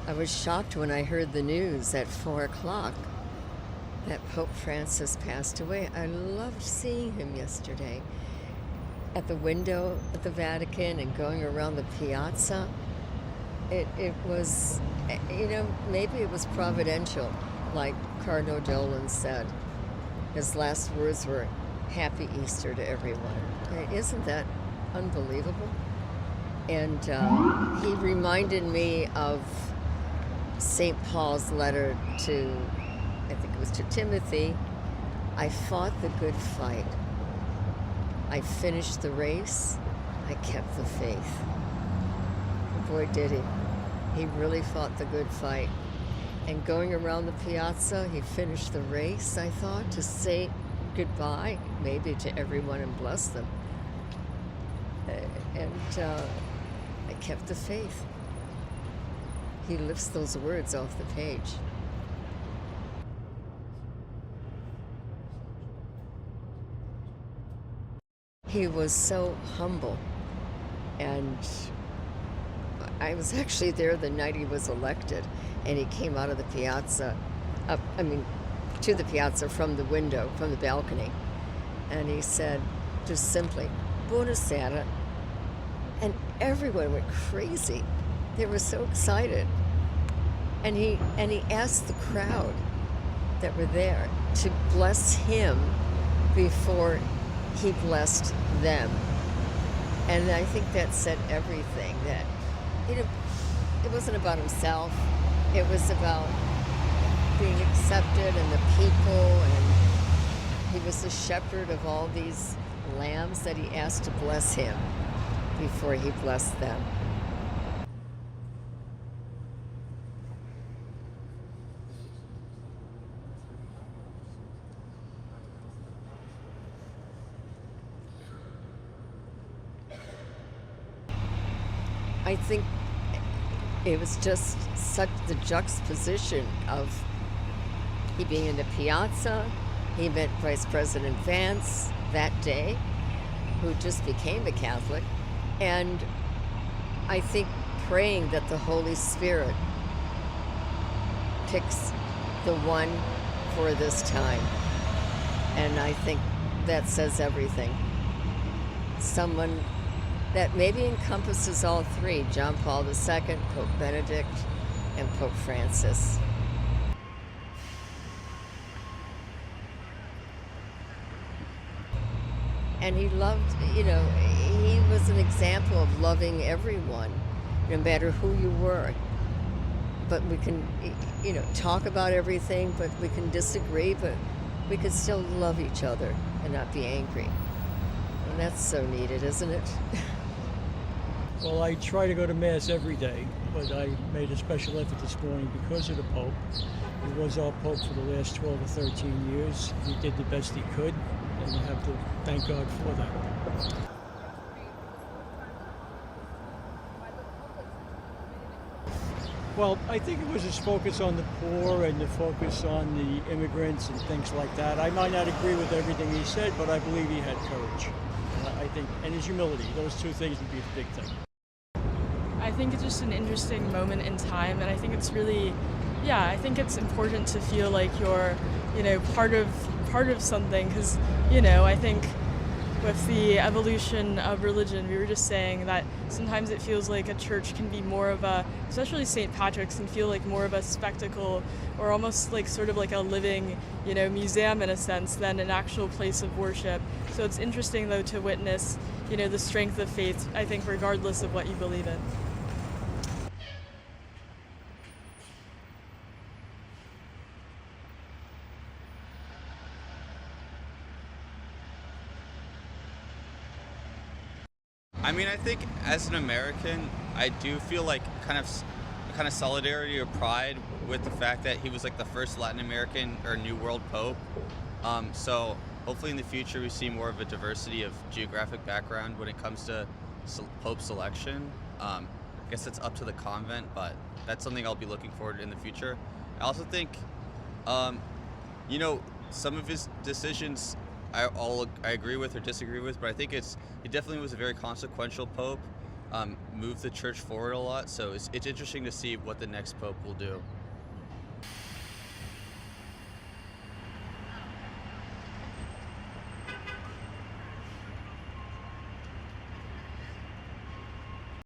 I was shocked when I heard the news at 4 o'clock that Pope Francis passed away. I loved seeing him yesterday at the window at the Vatican and going around the piazza. It was, maybe it was providential, like Cardinal Dolan said. His last words were, "Happy Easter to everyone." Isn't that unbelievable? And he reminded me of St. Paul's letter to, I think it was to Timothy. I fought the good fight. I finished the race. I kept the faith. Boy, did he. He really fought the good fight. And going around the piazza, he finished the race, I thought, to say goodbye, maybe to everyone and bless them. And I kept the faith. He lifts those words off the page. He was so humble, and I was actually there the night he was elected, and he came out of the piazza, to the piazza from the window, from the balcony, and he said, just simply, "Buonasera," and everyone went crazy. They were so excited, and he asked the crowd that were there to bless him before he blessed them. And I think that said everything, that it wasn't about himself. It was about being accepted and the people, and he was the shepherd of all these lambs that he asked to bless him before he blessed them. I think it was just such the juxtaposition of he being in the piazza. He met Vice President Vance that day, who just became a Catholic, and I think praying that the Holy Spirit picks the one for this time. And I think that says everything. Someone that maybe encompasses all three: John Paul II, Pope Benedict, and Pope Francis. And he loved, he was an example of loving everyone, no matter who you were. But we can, talk about everything, but we can disagree, but we can still love each other and not be angry. And that's so needed, isn't it? Well, I try to go to Mass every day, but I made a special effort this morning because of the Pope. He was our Pope for the last 12 or 13 years. He did the best he could, and we have to thank God for that. Well, I think it was his focus on the poor and the focus on the immigrants and things like that. I might not agree with everything he said, but I believe he had courage. I think, and his humility, those two things would be the big thing. I think it's just an interesting moment in time, and I think it's really, I think it's important to feel like you're, part of something, because, I think with the evolution of religion, we were just saying that sometimes it feels like a church can be more of a, especially St. Patrick's, can feel like more of a spectacle, or almost like sort of like a living, museum in a sense, than an actual place of worship. So it's interesting though to witness, the strength of faith, I think, regardless of what you believe in. I think as an American, I do feel like kind of solidarity or pride with the fact that he was like the first Latin American or New World Pope. So hopefully in the future we see more of a diversity of geographic background when it comes to Pope selection. I guess it's up to the convent, but that's something I'll be looking forward to in the future. I also think, some of his decisions I agree with or disagree with, but I think he definitely was a very consequential pope. moved the church forward a lot. So it's interesting to see what the next pope will do.